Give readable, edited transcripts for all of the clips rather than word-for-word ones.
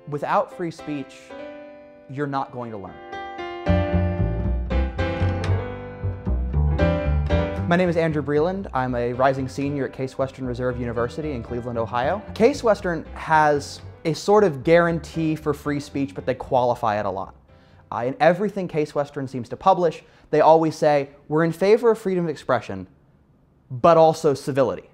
Without free speech, you're not going to learn. My name is Andrew Breland. I'm a rising senior at Case Western Reserve University in Cleveland, Ohio. Case Western has a sort of guarantee for free speech, but they qualify it a lot. In everything Case Western seems to publish, they always say, we're in favor of freedom of expression, but also civility.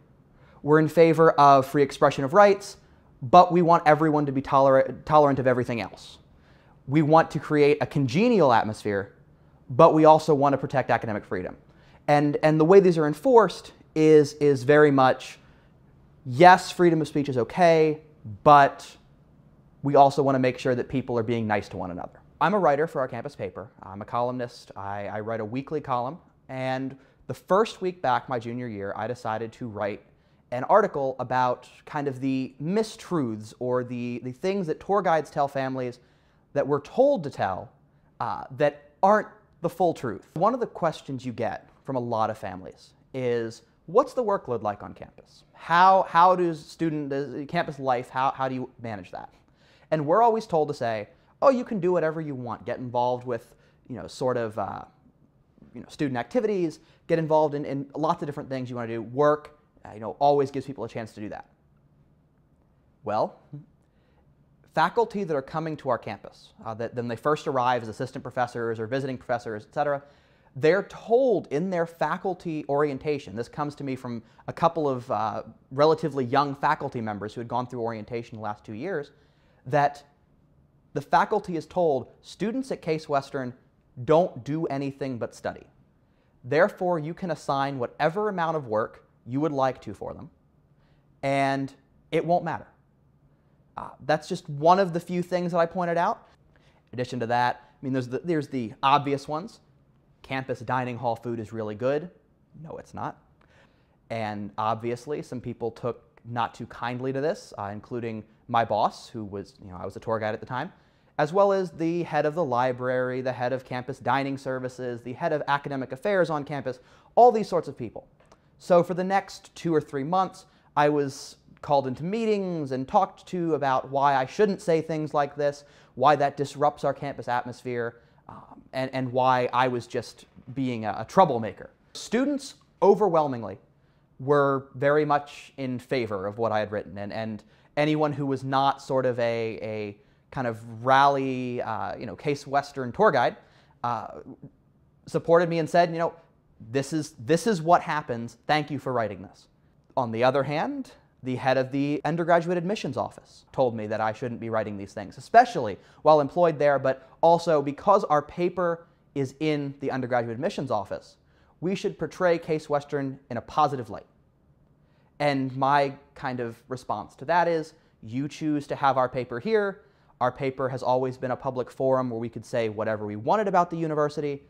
We're in favor of free expression of rights, but we want everyone to be tolerant of everything else. We want to create a congenial atmosphere, but we also want to protect academic freedom. And the way these are enforced is very much, yes, freedom of speech is okay, but we also want to make sure that people are being nice to one another. I'm a writer for our campus paper. I'm a columnist. I write a weekly column, and the first week back my junior year, I decided to write an article about kind of the mistruths or the things that tour guides tell families that we're told to tell that aren't the full truth. One of the questions you get from a lot of families is, what's the workload like on campus? How does campus life, how do you manage that? And we're always told to say, oh, you can do whatever you want. Get involved with, student activities, get involved in lots of different things you want to do. Work, always gives people a chance to do that. Well, faculty that are coming to our campus, when they first arrive as assistant professors or visiting professors, etc., they're told in their faculty orientation, this comes to me from a couple of relatively young faculty members who had gone through orientation the last 2 years, that the faculty is told, students at Case Western don't do anything but study. Therefore, you can assign whatever amount of work you would like to for them, and it won't matter. That's just one of the few things that I pointed out. In addition to that, there's the obvious ones. Campus dining hall food is really good. No, it's not. And obviously, some people took not too kindly to this, including my boss, who was, I was a tour guide at the time, as well as the head of the library, the head of campus dining services, the head of academic affairs on campus, all these sorts of people. So for the next 2 or 3 months, I was called into meetings and talked to about why I shouldn't say things like this, why that disrupts our campus atmosphere, and why I was just being a troublemaker. Students overwhelmingly were very much in favor of what I had written, and anyone who was not sort of a kind of rally, Case Western tour guide supported me and said, this is what happens. Thank you for writing this. On the other hand, the head of the undergraduate admissions office told me that I shouldn't be writing these things, especially while employed there, but also because our paper is in the undergraduate admissions office, we should portray Case Western in a positive light. And my kind of response to that is, you choose to have our paper here. Our paper has always been a public forum where we could say whatever we wanted about the university,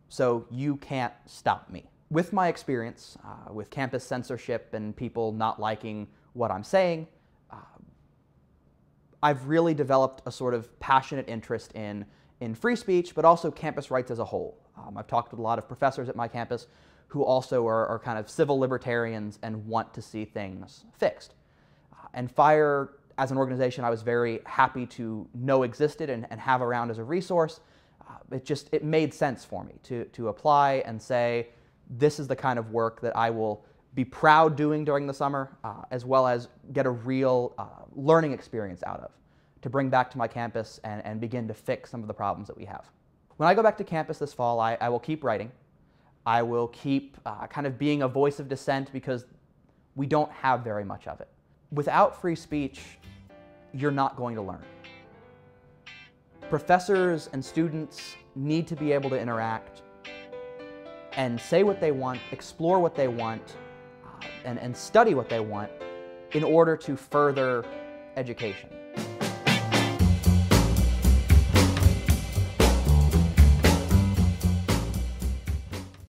so you can't stop me. With my experience with campus censorship and people not liking what I'm saying, I've really developed a sort of passionate interest in free speech, but also campus rights as a whole. I've talked with a lot of professors at my campus who also are kind of civil libertarians and want to see things fixed. And FIRE, as an organization, I was very happy to know existed and have around as a resource. It made sense for me to apply and say, this is the kind of work that I will be proud doing during the summer, as well as get a real learning experience out of, to bring back to my campus and begin to fix some of the problems that we have. When I go back to campus this fall, I will keep writing. I will keep kind of being a voice of dissent because we don't have very much of it. Without free speech, you're not going to learn. Professors and students need to be able to interact and say what they want, explore what they want, and study what they want in order to further education.